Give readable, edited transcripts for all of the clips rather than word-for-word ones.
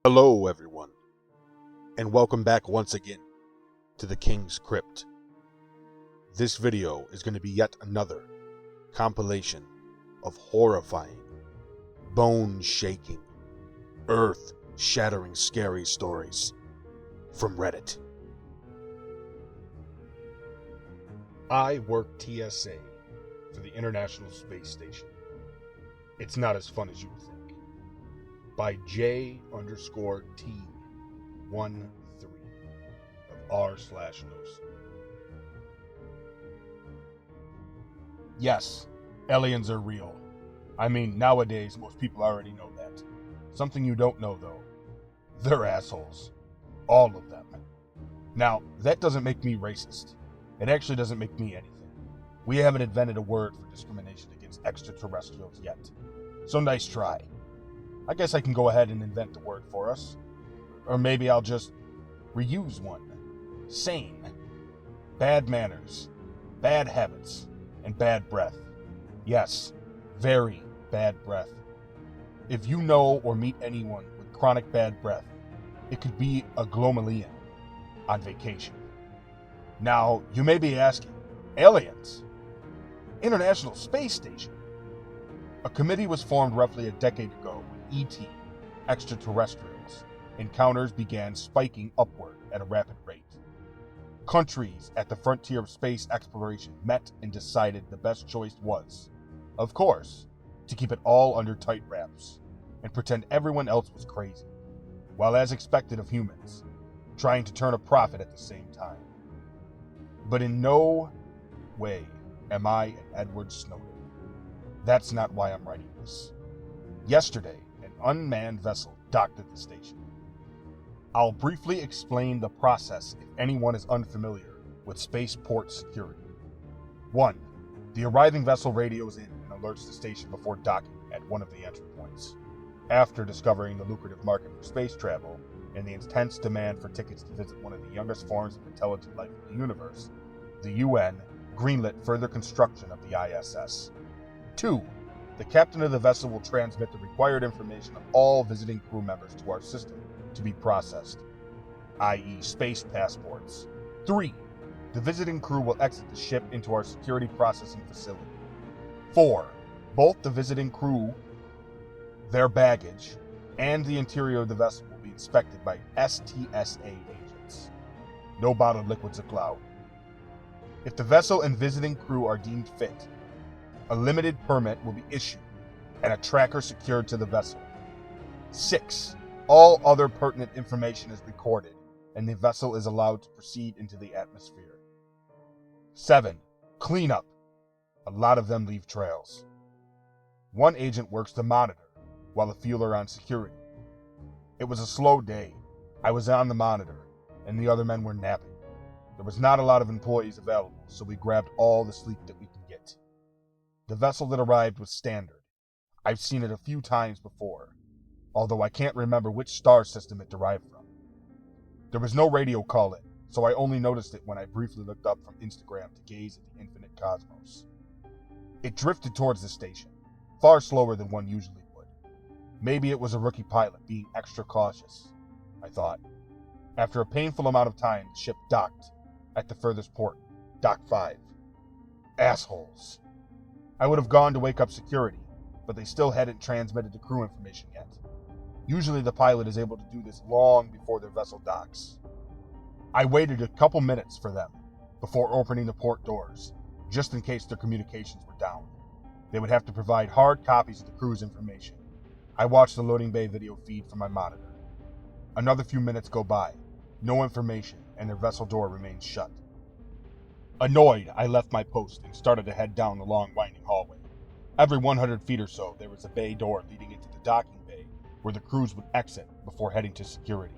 Hello everyone, and welcome back once again to the King's Crypt. This video is going to be yet another compilation of horrifying, bone-shaking, earth-shattering scary stories from Reddit. I work TSA for the International Space Station. It's not as fun as you would think. By J_T13 of r/Los. Yes, aliens are real. I mean, nowadays most people already know that. Something you don't know though, they're assholes. All of them. Now, that doesn't make me racist. It actually doesn't make me anything. We haven't invented a word for discrimination against extraterrestrials yet. So nice try. I guess I can go ahead and invent the word for us. Or maybe I'll just reuse one. Sane. Bad manners. Bad habits. And bad breath. Yes, very bad breath. If you know or meet anyone with chronic bad breath, it could be a Glomalian on vacation. Now, you may be asking, aliens? International Space Station? A committee was formed roughly a decade ago when ET, extraterrestrials, encounters began spiking upward at a rapid rate. Countries at the frontier of space exploration met and decided the best choice was, of course, to keep it all under tight wraps and pretend everyone else was crazy, while as expected of humans, trying to turn a profit at the same time. But in no way am I an Edward Snowden. That's not why I'm writing this. Yesterday, an unmanned vessel docked at the station. I'll briefly explain the process if anyone is unfamiliar with spaceport security. 1. The arriving vessel radios in and alerts the station before docking at one of the entry points. After discovering the lucrative market for space travel and the intense demand for tickets to visit one of the youngest forms of intelligent life in the universe, the UN greenlit further construction of the ISS. 2. The captain of the vessel will transmit the required information of all visiting crew members to our system to be processed, i.e. space passports. 3. The visiting crew will exit the ship into our security processing facility. 4. Both the visiting crew, their baggage, and the interior of the vessel will be inspected by STSA agents. No bottled liquids allowed. If the vessel and visiting crew are deemed fit, a limited permit will be issued and a tracker secured to the vessel. 6. All other pertinent information is recorded and the vessel is allowed to proceed into the atmosphere. 7. Cleanup. A lot of them leave trails. One agent works the monitor while a few are on security. It was a slow day. I was on the monitor and the other men were napping. There was not a lot of employees available, so we grabbed all the sleep that we could get. The vessel that arrived was standard. I've seen it a few times before, although I can't remember which star system it derived from. There was no radio call in, so I only noticed it when I briefly looked up from Instagram to gaze at the infinite cosmos. It drifted towards the station, far slower than one usually would. Maybe it was a rookie pilot being extra cautious, I thought. After a painful amount of time, the ship docked at the furthest port, Dock 5. Assholes. I would have gone to wake up security, but they still hadn't transmitted the crew information yet. Usually the pilot is able to do this long before their vessel docks. I waited a couple minutes for them before opening the port doors, just in case their communications were down. They would have to provide hard copies of the crew's information. I watched the loading bay video feed from my monitor. Another few minutes go by, no information, and their vessel door remains shut. Annoyed, I left my post and started to head down the long winding hallway. Every 100 feet or so, there was a bay door leading into the docking bay where the crews would exit before heading to security.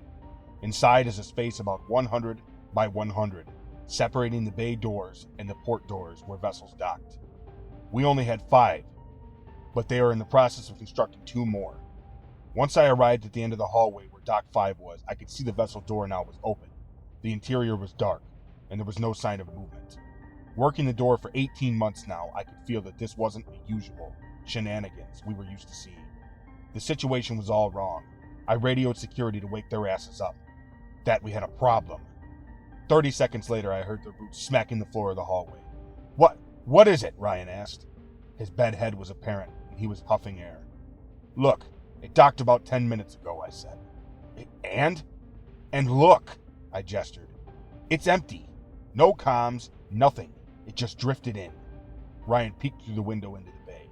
Inside is a space about 100 by 100, separating the bay doors and the port doors where vessels docked. We only had 5, but they are in the process of constructing 2 more. Once I arrived at the end of the hallway where Dock 5 was, I could see the vessel door now was open. The interior was dark, and there was no sign of movement. Working the door for 18 months now, I could feel that this wasn't the usual shenanigans we were used to seeing. The situation was all wrong. I radioed security to wake their asses up. That we had a problem. 30 seconds later, I heard their boots smacking the floor of the hallway. What is it? Ryan asked. His bed head was apparent, and he was puffing air. Look, it docked about 10 minutes ago, I said. And? And look, I gestured. It's empty. No comms, nothing. It just drifted in. Ryan peeked through the window into the bay.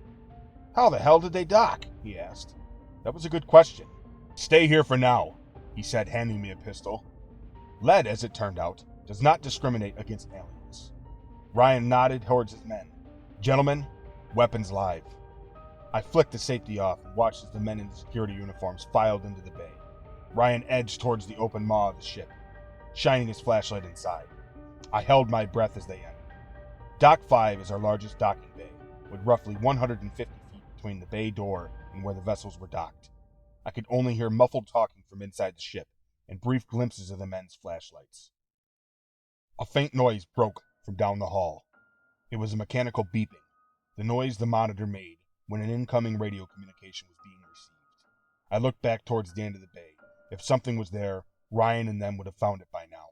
How the hell did they dock? He asked. That was a good question. Stay here for now, he said, handing me a pistol. Lead, as it turned out, does not discriminate against aliens. Ryan nodded towards his men. Gentlemen, weapons live. I flicked the safety off and watched as the men in the security uniforms filed into the bay. Ryan edged towards the open maw of the ship, shining his flashlight inside. I held my breath as they entered. Dock 5 is our largest docking bay, with roughly 150 feet between the bay door and where the vessels were docked. I could only hear muffled talking from inside the ship and brief glimpses of the men's flashlights. A faint noise broke from down the hall. It was a mechanical beeping, the noise the monitor made when an incoming radio communication was being received. I looked back towards the end of the bay. If something was there, Ryan and them would have found it by now.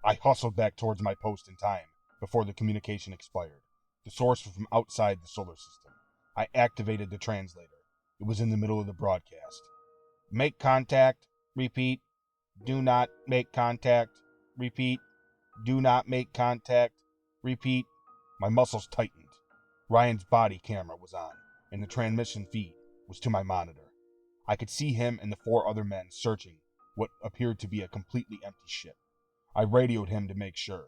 I hustled back towards my post in time before the communication expired. The source was from outside the solar system. I activated the translator. It was in the middle of the broadcast. Make contact. Repeat. Do not make contact. Repeat. Do not make contact. Repeat. My muscles tightened. Ryan's body camera was on, and the transmission feed was to my monitor. I could see him and the 4 other men searching what appeared to be a completely empty ship. I radioed him to make sure.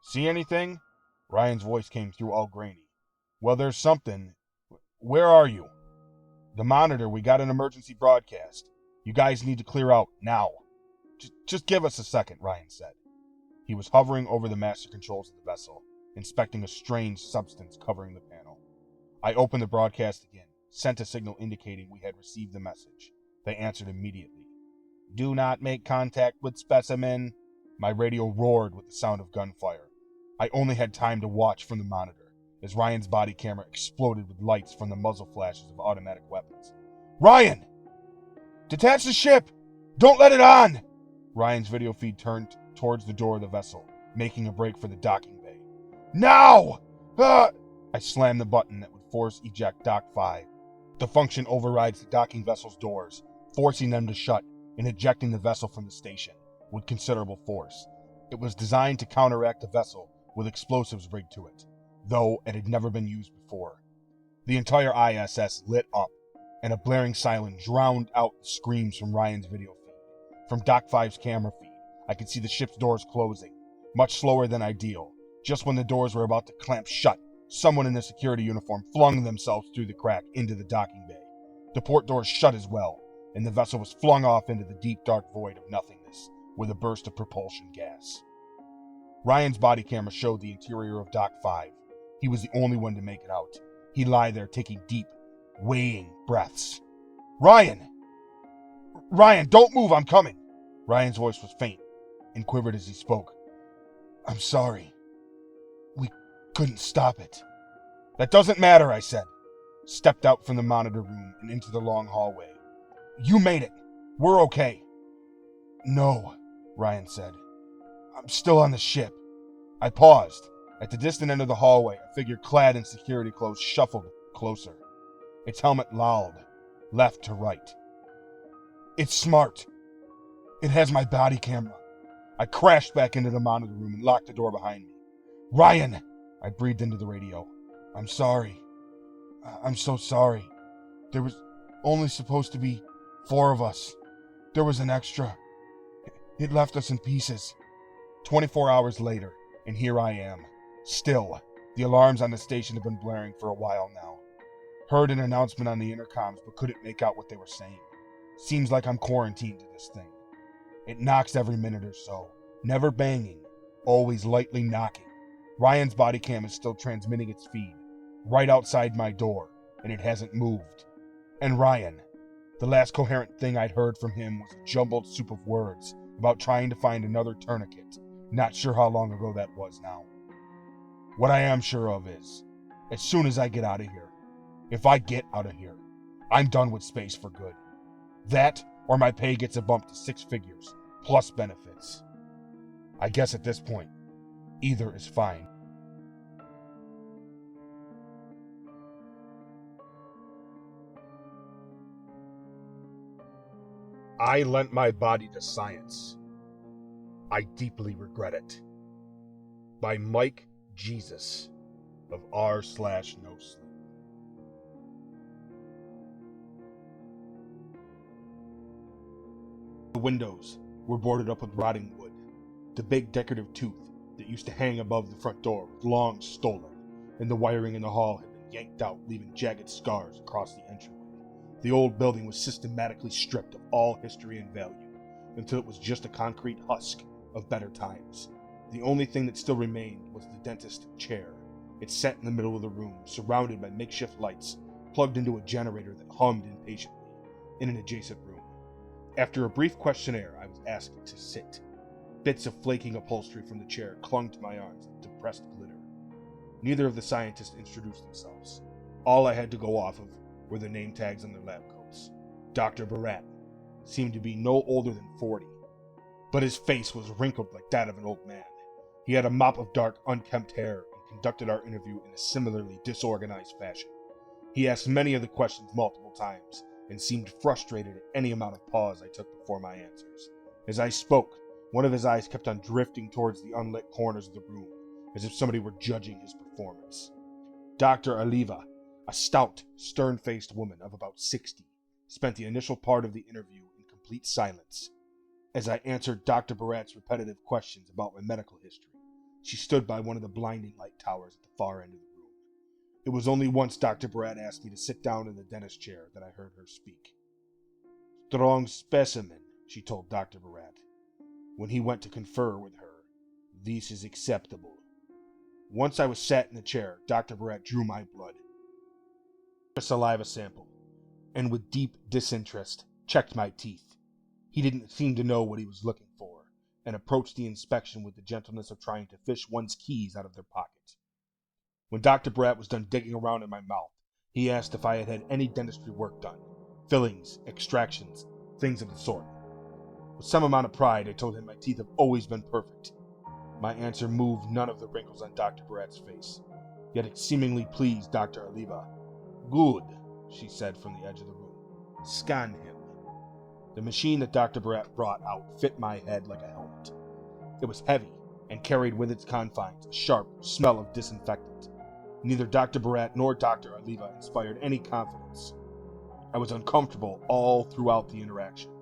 See anything? Ryan's voice came through all grainy. Well, there's something. Where are you? The monitor, we got an emergency broadcast. You guys need to clear out, now. Just give us a second, Ryan said. He was hovering over the master controls of the vessel, inspecting a strange substance covering the panel. I opened the broadcast again, sent a signal indicating we had received the message. They answered immediately. Do not make contact with specimen. My radio roared with the sound of gunfire. I only had time to watch from the monitor as Ryan's body camera exploded with lights from the muzzle flashes of automatic weapons. Ryan! Detach the ship! Don't let it on! Ryan's video feed turned towards the door of the vessel, making a break for the docking bay. Now! I slammed the button that would force eject Dock 5. The function overrides the docking vessel's doors, forcing them to shut and ejecting the vessel from the station with considerable force. It was designed to counteract a vessel with explosives rigged to it, though it had never been used before. The entire ISS lit up, and a blaring siren drowned out the screams from Ryan's video feed. From Dock 5's camera feed, I could see the ship's doors closing, much slower than ideal. Just when the doors were about to clamp shut, someone in a security uniform flung themselves through the crack into the docking bay. The port doors shut as well, and the vessel was flung off into the deep dark void of nothingness with a burst of propulsion gas. Ryan's body camera showed the interior of Dock 5. He was the only one to make it out. He lay there taking deep, weighing breaths. Ryan! Ryan, don't move, I'm coming! Ryan's voice was faint and quivered as he spoke. I'm sorry. We couldn't stop it. That doesn't matter, I said. Stepped out from the monitor room and into the long hallway. You made it. We're okay. No, Ryan said. I'm still on the ship. I paused. At the distant end of the hallway, a figure clad in security clothes shuffled closer. Its helmet lolled, left to right. It's smart. It has my body camera. I crashed back into the monitor room and locked the door behind me. Ryan! I breathed into the radio. I'm sorry. I'm so sorry. There was only supposed to be 4 of us. There was an extra. It left us in pieces. 24 hours later, and here I am. Still, the alarms on the station have been blaring for a while now. Heard an announcement on the intercoms, but couldn't make out what they were saying. Seems like I'm quarantined to this thing. It knocks every minute or so. Never banging, always lightly knocking. Ryan's body cam is still transmitting its feed, right outside my door, and it hasn't moved. And Ryan, the last coherent thing I'd heard from him was a jumbled soup of words about trying to find another tourniquet. Not sure how long ago that was now. What I am sure of is, as soon as I get out of here, if I get out of here, I'm done with space for good. That, or my pay gets a bump to 6 figures, plus benefits. I guess at this point, either is fine. I lent my body to science. I deeply regret it. By MikeJesus of r/no sleep. The windows were boarded up with rotting wood. The big decorative tooth that used to hang above the front door was long stolen, and the wiring in the hall had been yanked out, leaving jagged scars across the entryway. The old building was systematically stripped of all history and value, until it was just a concrete husk of better times. The only thing that still remained was the dentist chair. It sat in the middle of the room, surrounded by makeshift lights, plugged into a generator that hummed impatiently in an adjacent room. After a brief questionnaire, I was asked to sit. Bits of flaking upholstery from the chair clung to my arms like depressed glitter. Neither of the scientists introduced themselves. All I had to go off of were the name tags on their lab coats. Dr. Barat seemed to be no older than 40, but his face was wrinkled like that of an old man. He had a mop of dark, unkempt hair and conducted our interview in a similarly disorganized fashion. He asked many of the questions multiple times and seemed frustrated at any amount of pause I took before my answers. As I spoke, one of his eyes kept on drifting towards the unlit corners of the room, as if somebody were judging his performance. Dr. Aliva, a stout, stern-faced woman of about 60, spent the initial part of the interview in complete silence. As I answered Dr. Barat's repetitive questions about my medical history, she stood by one of the blinding light towers at the far end of the room. It was only once Dr. Barat asked me to sit down in the dentist chair that I heard her speak. "Strong specimen," she told Dr. Barat. When he went to confer with her, "This is acceptable." Once I was sat in the chair, Dr. Barat drew my blood, a saliva sample, and with deep disinterest checked my teeth. He didn't seem to know what he was looking for, and approached the inspection with the gentleness of trying to fish one's keys out of their pocket. When Dr. Barat was done digging around in my mouth, he asked if I had had any dentistry work done, fillings, extractions, things of the sort. With some amount of pride, I told him my teeth have always been perfect. My answer moved none of the wrinkles on Dr. Barat's face, yet it seemingly pleased Dr. Aliva. "Good," she said from the edge of the room. "Scan him." The machine that Dr. Barat brought out fit my head like a helmet. It was heavy and carried with its confines a sharp smell of disinfectant. Neither Dr. Barat nor Dr. Aliva inspired any confidence. I was uncomfortable all throughout the interaction,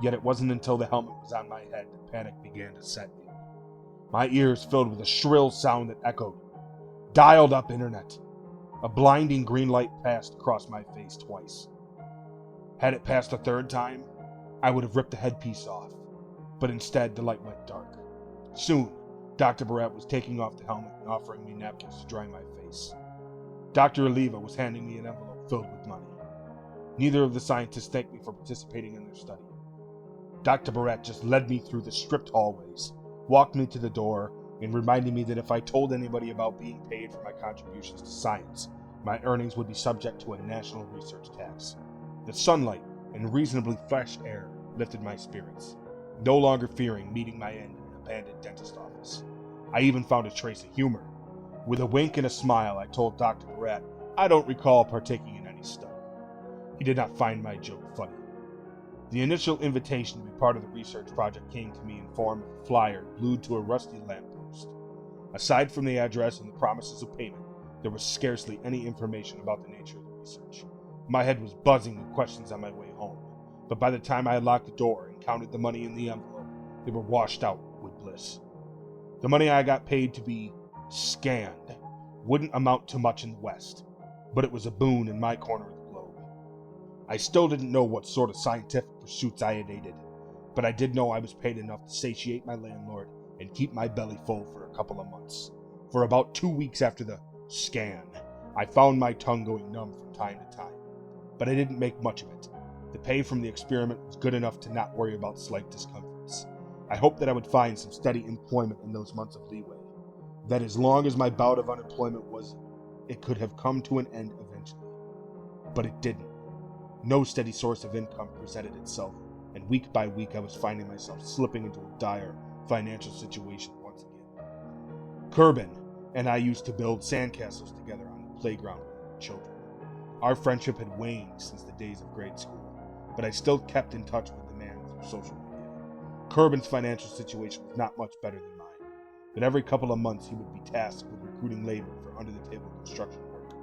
yet it wasn't until the helmet was on my head that panic began to set in. My ears filled with a shrill sound that echoed, "Dialed up internet." A blinding green light passed across my face twice. Had it passed a third time, I would have ripped the headpiece off, but instead the light went dark. Soon, Dr. Barat was taking off the helmet and offering me napkins to dry my face. Dr. Aliva was handing me an envelope filled with money. Neither of the scientists thanked me for participating in their study. Dr. Barat just led me through the stripped hallways, walked me to the door, and reminded me that if I told anybody about being paid for my contributions to science, my earnings would be subject to a national research tax. The sunlight and reasonably fresh air lifted my spirits, no longer fearing meeting my end in an abandoned dentist office. I even found a trace of humor. With a wink and a smile, I told Dr. Barat I don't recall partaking in any study. He did not find my joke funny. The initial invitation to be part of the research project came to me in form of a flyer glued to a rusty lamppost. Aside from the address and the promises of payment, there was scarcely any information about the nature of the research. My head was buzzing with questions on my way home, but by the time I had locked the door and counted the money in the envelope, they were washed out with bliss. The money I got paid to be scanned wouldn't amount to much in the West, but it was a boon in my corner of the globe. I still didn't know what sort of scientific pursuits I had aided, but I did know I was paid enough to satiate my landlord and keep my belly full for a couple of months. For about 2 weeks after the scan, I found my tongue going numb from time to time, but I didn't make much of it. The pay from the experiment was good enough to not worry about slight discomforts. I hoped that I would find some steady employment in those months of leeway, that as long as my bout of unemployment was, it could have come to an end eventually. But it didn't. No steady source of income presented itself and week by week I was finding myself slipping into a dire financial situation once again. Kerbin and I used to build sandcastles together on the playground when we were children. Our friendship had waned since the days of grade school, but I still kept in touch with the man through social media. Kerbin's financial situation was not much better than mine, but every couple of months he would be tasked with recruiting labor for under-the-table construction work,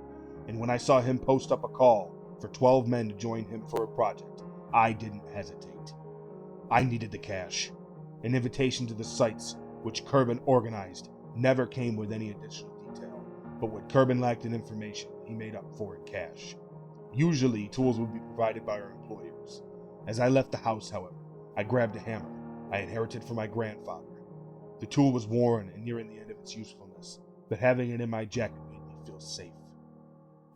and when I saw him post up a call for 12 men to join him for a project, I didn't hesitate. I needed the cash. An invitation to the sites which Kerbin organized never came with any additional detail, but what Kerbin lacked in information, he made up for in cash. Usually, tools would be provided by our employers. As I left the house, however, I grabbed a hammer I inherited from my grandfather. The tool was worn and nearing the end of its usefulness, but having it in my jacket made me feel safe.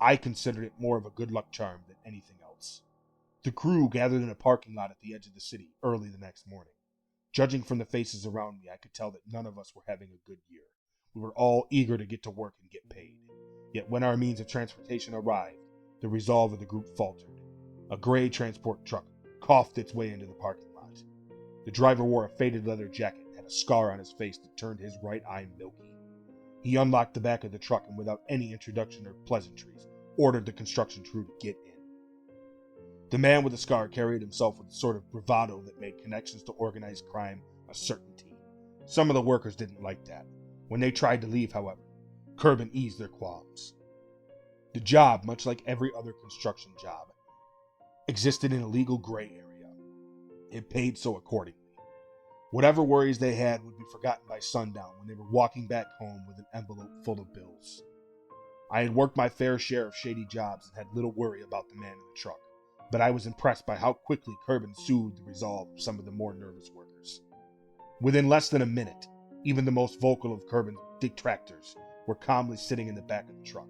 I considered it more of a good luck charm than anything else. The crew gathered in a parking lot at the edge of the city early the next morning. Judging from the faces around me, I could tell that none of us were having a good year. We were all eager to get to work and get paid. Yet when our means of transportation arrived, the resolve of the group faltered. A gray transport truck coughed its way into the parking lot. The driver wore a faded leather jacket and had a scar on his face that turned his right eye milky. He unlocked the back of the truck and without any introduction or pleasantries, ordered the construction crew to get in. The man with the scar carried himself with a sort of bravado that made connections to organized crime a certainty. Some of the workers didn't like that. When they tried to leave, however, Kerbin eased their qualms. The job, much like every other construction job, existed in a legal gray area. It paid so accordingly. Whatever worries they had would be forgotten by sundown when they were walking back home with an envelope full of bills. I had worked my fair share of shady jobs and had little worry about the man in the truck, but I was impressed by how quickly Kerbin soothed the resolve of some of the more nervous workers. Within less than a minute, even the most vocal of Kerbin's detractors were calmly sitting in the back of the truck.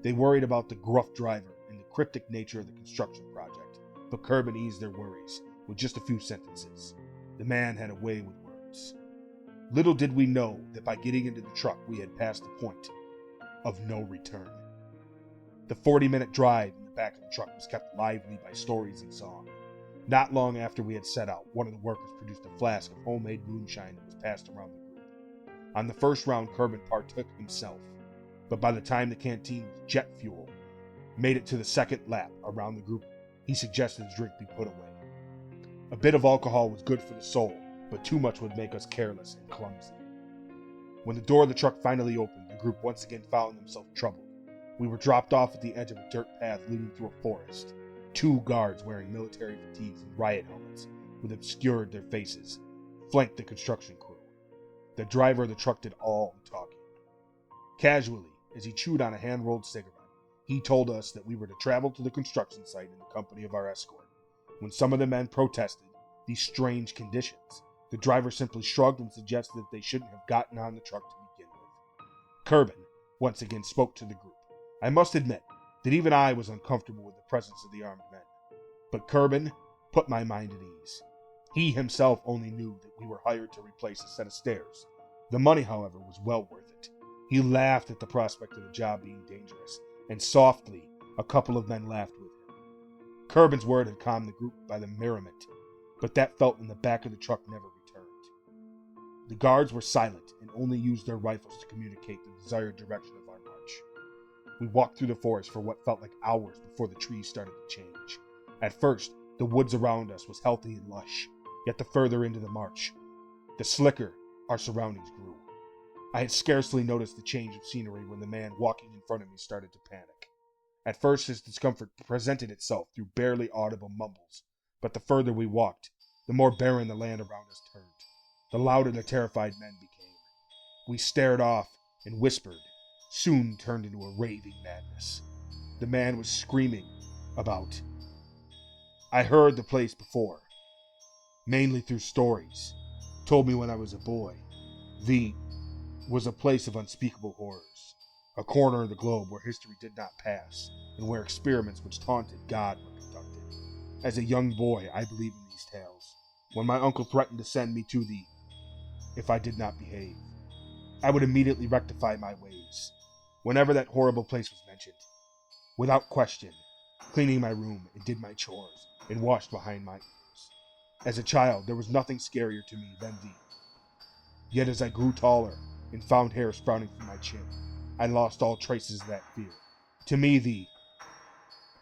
They worried about the gruff driver and the cryptic nature of the construction project, but Kerbin eased their worries with just a few sentences. The man had a way with words. Little did we know that by getting into the truck we had passed the point of no return. The 40-minute drive in the back of the truck was kept lively by stories and song. Not long after we had set out, one of the workers produced a flask of homemade moonshine that was passed around the group. On the first round, Kerbin partook himself, but by the time the canteen with jet fuel made it to the second lap around the group, he suggested the drink be put away. A bit of alcohol was good for the soul, but too much would make us careless and clumsy. When the door of the truck finally opened, the group once again found themselves troubled. We were dropped off at the edge of a dirt path leading through a forest. 2 guards wearing military fatigues and riot helmets, with obscured their faces, flanked the construction crew. The driver of the truck did all the talking. Casually, as he chewed on a hand-rolled cigarette, he told us that we were to travel to the construction site in the company of our escort. When some of the men protested these strange conditions, the driver simply shrugged and suggested that they shouldn't have gotten on the truck to begin with. Kerbin once again spoke to the group. I must admit that even I was uncomfortable with the presence of the armed men, but Kerbin put my mind at ease. He himself only knew that we were hired to replace a set of stairs. The money, however, was well worth it. He laughed at the prospect of the job being dangerous, and softly a couple of men laughed with him. Kerbin's word had calmed the group by the merriment, but that felt in the back of the truck never returned. The guards were silent and only used their rifles to communicate the desired direction of our march. We walked through the forest for what felt like hours before the trees started to change. At first, the woods around us was healthy and lush, yet the further into the march, the slicker our surroundings grew. I had scarcely noticed the change of scenery when the man walking in front of me started to panic. At first, his discomfort presented itself through barely audible mumbles, but the further we walked, the more barren the land around us turned. The louder the terrified men became. We stared off and whispered, soon turned into a raving madness. The man was screaming about. I heard the place before, mainly through stories, told me when I was a boy. The was a place of unspeakable horrors, a corner of the globe where history did not pass, and where experiments which taunted God were conducted. As a young boy, I believed in these tales. When my uncle threatened to send me to the if I did not behave, I would immediately rectify my ways. Whenever that horrible place was mentioned, without question, cleaning my room and did my chores and washed behind my ears. As a child, there was nothing scarier to me than thee. Yet as I grew taller and found hair sprouting from my chin, I lost all traces of that fear. To me, thee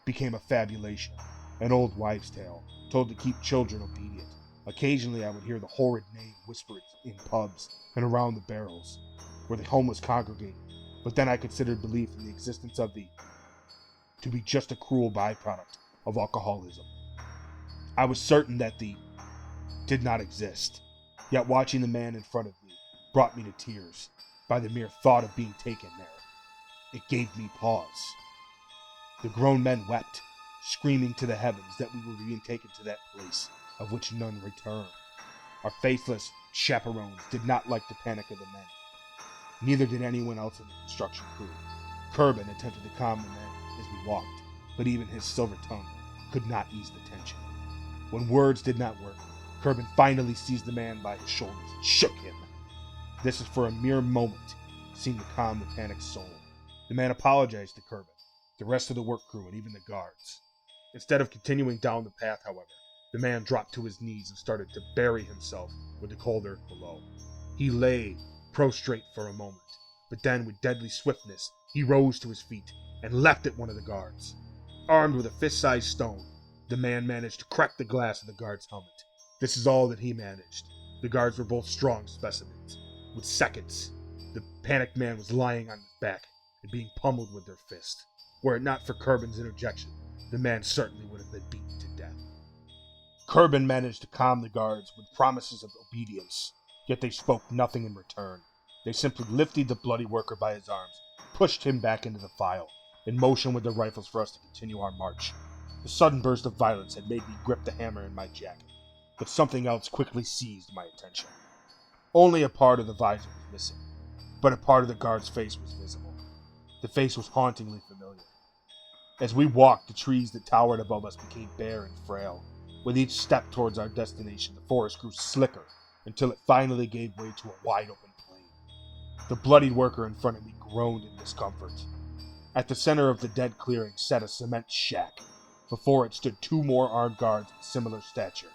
became a fabulation, an old wives' tale, told to keep children obedient. Occasionally I would hear the horrid name whispered in pubs and around the barrels, where the homeless congregated, but then I considered belief in the existence of thee to be just a cruel byproduct of alcoholism. I was certain that thee did not exist, yet watching the man in front of me brought me to tears by the mere thought of being taken there. It gave me pause. The grown men wept, screaming to the heavens that we were being taken to that place of which none returned. Our faithless chaperones did not like the panic of the men. Neither did anyone else in the construction crew. Kerbin attempted to calm the men as we walked, but even his silver tongue could not ease the tension. When words did not work, Kerbin finally seized the man by his shoulders and shook him. This is for a mere moment seemed to calm the panicked soul. The man apologized to Kerbin, the rest of the work crew, and even the guards. Instead of continuing down the path, however, the man dropped to his knees and started to bury himself with the cold earth below. He lay prostrate for a moment, but then with deadly swiftness, he rose to his feet and leapt at one of the guards. Armed with a fist-sized stone, the man managed to crack the glass of the guard's helmet. This is all that he managed. The guards were both strong specimens. With seconds, the panicked man was lying on his back and being pummeled with their fist. Were it not for Kerbin's interjection, the man certainly would have been beaten to death. Kerbin managed to calm the guards with promises of obedience, yet they spoke nothing in return. They simply lifted the bloody worker by his arms, pushed him back into the file, and motioned with their rifles for us to continue our march. The sudden burst of violence had made me grip the hammer in my jacket, but something else quickly seized my attention. Only a part of the visor was missing, but a part of the guard's face was visible. The face was hauntingly familiar. As we walked, the trees that towered above us became bare and frail. With each step towards our destination, the forest grew slicker until it finally gave way to a wide-open plain. The bloodied worker in front of me groaned in discomfort. At the center of the dead clearing sat a cement shack. Before it stood two more armed guards of similar stature.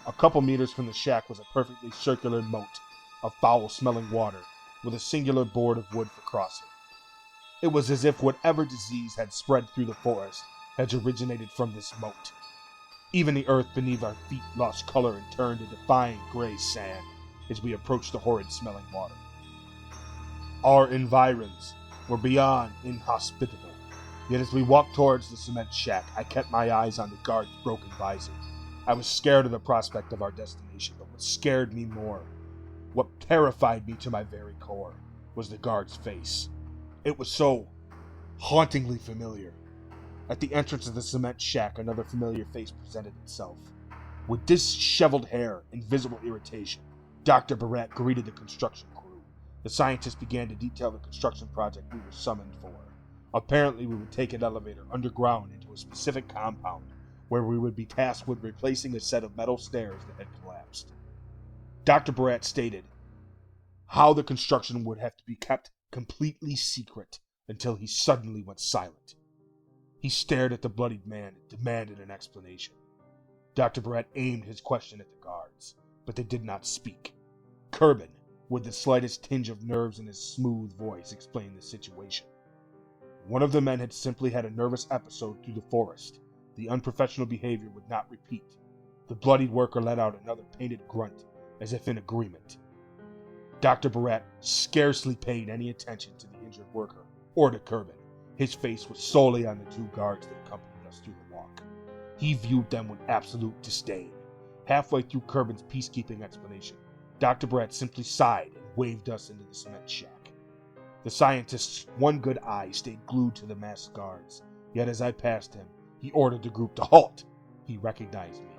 A couple meters from the shack was a perfectly circular moat of foul-smelling water with a singular board of wood for crossing. It was as if whatever disease had spread through the forest had originated from this moat. Even the earth beneath our feet lost color and turned into fine gray sand as we approached the horrid-smelling water. Our environs were beyond inhospitable, yet as we walked towards the cement shack, I kept my eyes on the guard's broken visor. I was scared of the prospect of our destination, but what scared me more, what terrified me to my very core, was the guard's face. It was so hauntingly familiar. At the entrance of the cement shack, another familiar face presented itself. With disheveled hair and visible irritation, Dr. Barrett greeted the construction crew. The scientists began to detail the construction project we were summoned for. Apparently, we would take an elevator underground into a specific compound, where we would be tasked with replacing a set of metal stairs that had collapsed. Dr. Barrett stated how the construction would have to be kept completely secret until he suddenly went silent. He stared at the bloodied man and demanded an explanation. Dr. Barrett aimed his question at the guards, but they did not speak. Kerbin, with the slightest tinge of nerves in his smooth voice, explained the situation. One of the men had simply had a nervous episode through the forest. The unprofessional behavior would not repeat. The bloodied worker let out another painted grunt, as if in agreement. Dr. Barrett scarcely paid any attention to the injured worker or to Kerbin. His face was solely on the two guards that accompanied us through the walk. He viewed them with absolute disdain. Halfway through Kerbin's peacekeeping explanation, Dr. Barrett simply sighed and waved us into the cement shack. The scientist's one good eye stayed glued to the masked guards, yet as I passed him, he ordered the group to halt. He recognized me.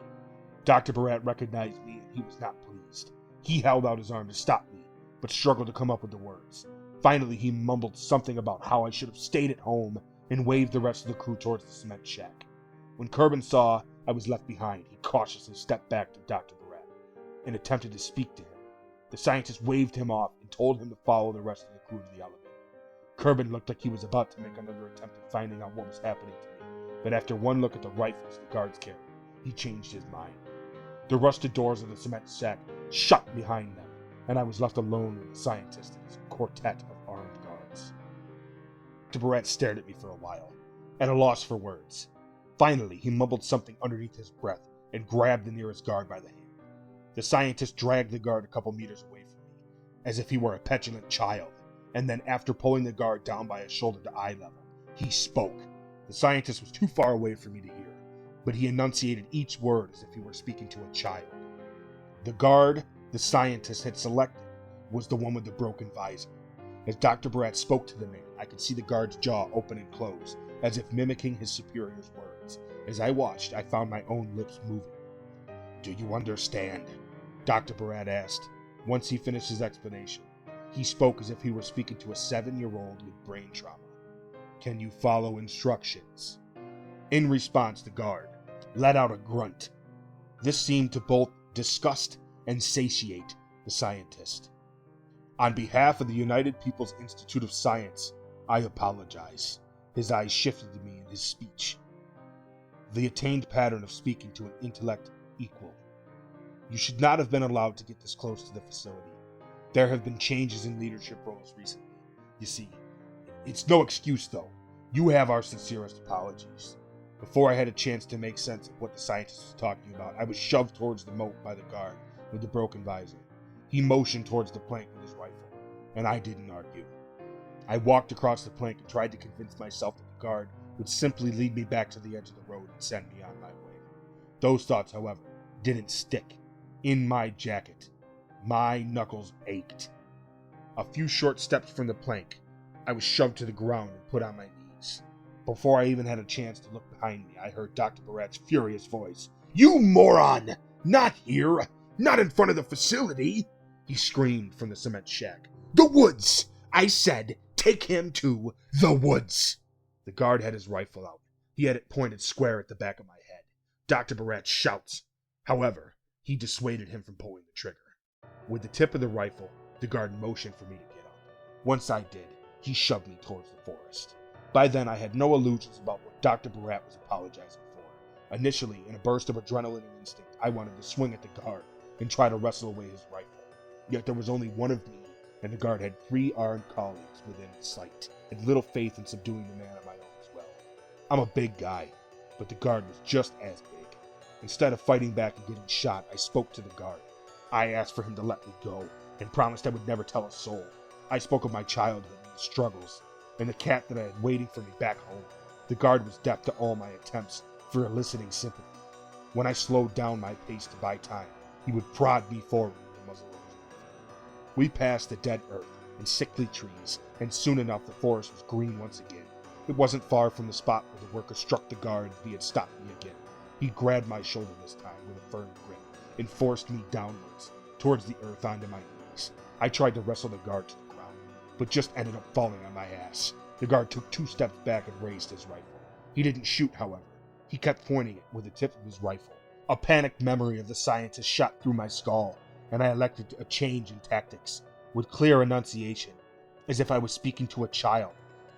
Dr. Barrett recognized me, and he was not pleased. He held out his arm to stop me, but struggled to come up with the words. Finally, he mumbled something about how I should have stayed at home and waved the rest of the crew towards the cement shack. When Kerbin saw I was left behind, he cautiously stepped back to Dr. Barrett and attempted to speak to him. The scientist waved him off and told him to follow the rest of the crew to the elevator. Kerbin looked like he was about to make another attempt at finding out what was happening to me, but after one look at the rifles the guards carried, he changed his mind. The rusted doors of the cement shack shut behind them, and I was left alone with the scientist and his quartet of armed guards. Dr. Barrett stared at me for a while, at a loss for words. Finally, he mumbled something underneath his breath and grabbed the nearest guard by the hand. The scientist dragged the guard a couple meters away from me, as if he were a petulant child, and then after pulling the guard down by his shoulder to eye level, he spoke. The scientist was too far away for me to hear, but he enunciated each word as if he were speaking to a child. The guard the scientist had selected was the one with the broken visor. As Dr. Barrett spoke to the man, I could see the guard's jaw open and close, as if mimicking his superior's words. As I watched, I found my own lips moving. "Do you understand?" Dr. Barrett asked. Once he finished his explanation, he spoke as if he were speaking to a 7-year-old with brain trauma. "Can you follow instructions?" In response, the guard let out a grunt. This seemed to both disgust and satiate the scientist. "On behalf of the United People's Institute of Science, I apologize." His eyes shifted to me in his speech. The attained pattern of speaking to an intellect equal. "You should not have been allowed to get this close to the facility. There have been changes in leadership roles recently. You see, it's no excuse though. You have our sincerest apologies." Before I had a chance to make sense of what the scientist was talking about, I was shoved towards the moat by the guard with the broken visor. He motioned towards the plank with his rifle, and I didn't argue. I walked across the plank and tried to convince myself that the guard would simply lead me back to the edge of the road and send me on my way. Those thoughts, however, didn't stick. In my jacket, my knuckles ached. A few short steps from the plank, I was shoved to the ground and put on my knees. Before I even had a chance to look behind me, I heard Dr. Barrett's furious voice. "You moron! Not here! Not in front of the facility!" he screamed from the cement shack. "The woods! I said, take him to the woods!" The guard had his rifle out. He had it pointed square at the back of my head. Dr. Barrett shouts. However, he dissuaded him from pulling the trigger. With the tip of the rifle, the guard motioned for me to get up. Once I did, he shoved me towards the forest. By then, I had no illusions about what Dr. Barrett was apologizing for. Initially, in a burst of adrenaline and instinct, I wanted to swing at the guard and try to wrestle away his rifle. Yet there was only one of me, and the guard had 3 armed colleagues within sight. I had little faith in subduing the man on my own as well. I'm a big guy, but the guard was just as big. Instead of fighting back and getting shot, I spoke to the guard. I asked for him to let me go, and promised I would never tell a soul. I spoke of my childhood and the struggles, and the cat that I had waiting for me back home. The guard was deaf to all my attempts for eliciting sympathy. When I slowed down my pace to buy time, he would prod me forward with the muzzle of his rifle. We passed the dead earth and sickly trees, and soon enough the forest was green once again. It wasn't far from the spot where the worker struck the guard and he had stopped me again. He grabbed my shoulder this time with a firm grip and forced me downwards, towards the earth onto my knees. I tried to wrestle the guard to the ground, but just ended up falling on my ass. The guard took 2 steps back and raised his rifle. He didn't shoot, however. He kept pointing it with the tip of his rifle. A panicked memory of the scientist shot through my skull, and I elected a change in tactics. With clear enunciation, as if I was speaking to a child,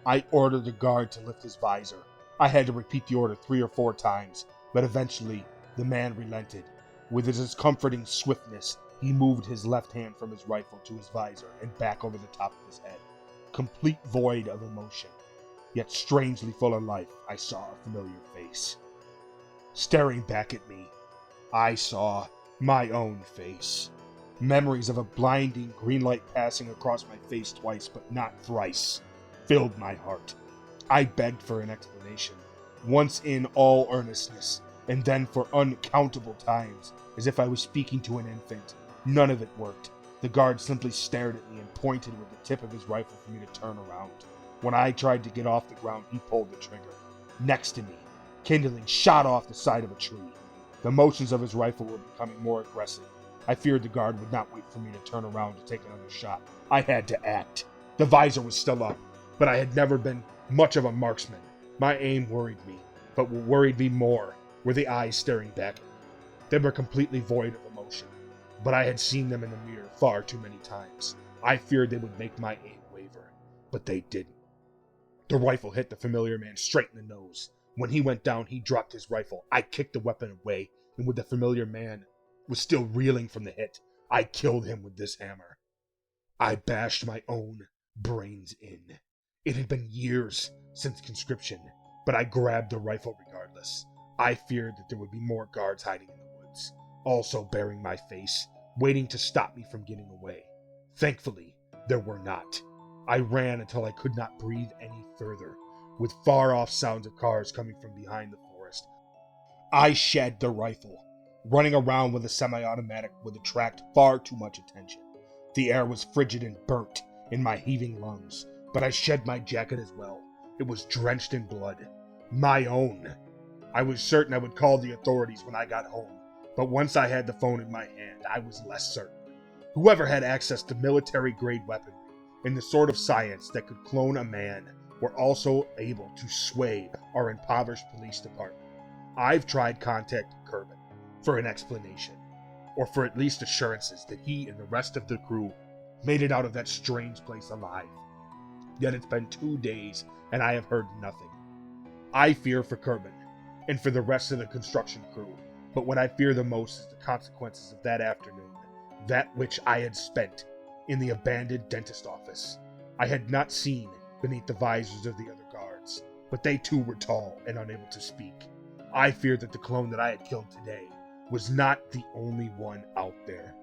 I ordered the guard to lift his visor. I had to repeat the order 3 or 4 times, but eventually the man relented. With his discomforting swiftness, he moved his left hand from his rifle to his visor and back over the top of his head. Complete void of emotion, yet strangely full of life, I saw a familiar face. Staring back at me, I saw my own face. Memories of a blinding green light passing across my face twice, but not thrice, filled my heart. I begged for an explanation, once in all earnestness, and then for uncountable times, as if I was speaking to an infant. None of it worked. The guard simply stared at me and pointed with the tip of his rifle for me to turn around. When I tried to get off the ground, he pulled the trigger. Next to me, kindling shot off the side of a tree. The motions of his rifle were becoming more aggressive. I feared the guard would not wait for me to turn around to take another shot. I had to act. The visor was still up, but I had never been much of a marksman. My aim worried me, but what worried me more were the eyes staring back at me. They were completely void of emotion, but I had seen them in the mirror far too many times. I feared they would make my aim waver, but they didn't. The rifle hit the familiar man straight in the nose. When he went down, he dropped his rifle. I kicked the weapon away, and with the familiar man was still reeling from the hit, I killed him with this hammer. I bashed my own brains in. It had been years since conscription, but I grabbed the rifle regardless. I feared that there would be more guards hiding in the woods, also bearing my face, waiting to stop me from getting away. Thankfully, there were not. I ran until I could not breathe any further, with far-off sounds of cars coming from behind the forest. I shed the rifle. Running around with a semi-automatic would attract far too much attention. The air was frigid and burnt in my heaving lungs, but I shed my jacket as well. It was drenched in blood. My own. I was certain I would call the authorities when I got home, but once I had the phone in my hand, I was less certain. Whoever had access to military-grade weaponry and the sort of science that could clone a man were also able to sway our impoverished police department. I've tried contacting Kerbin for an explanation, or for at least assurances that he and the rest of the crew made it out of that strange place alive. Yet it's been 2 days, and I have heard nothing. I fear for Kerbin, and for the rest of the construction crew, but what I fear the most is the consequences of that afternoon, that which I had spent in the abandoned dentist office. I had not seen beneath the visors of the other guards, but they too were tall and unable to speak. I feared that the clone that I had killed today was not the only one out there.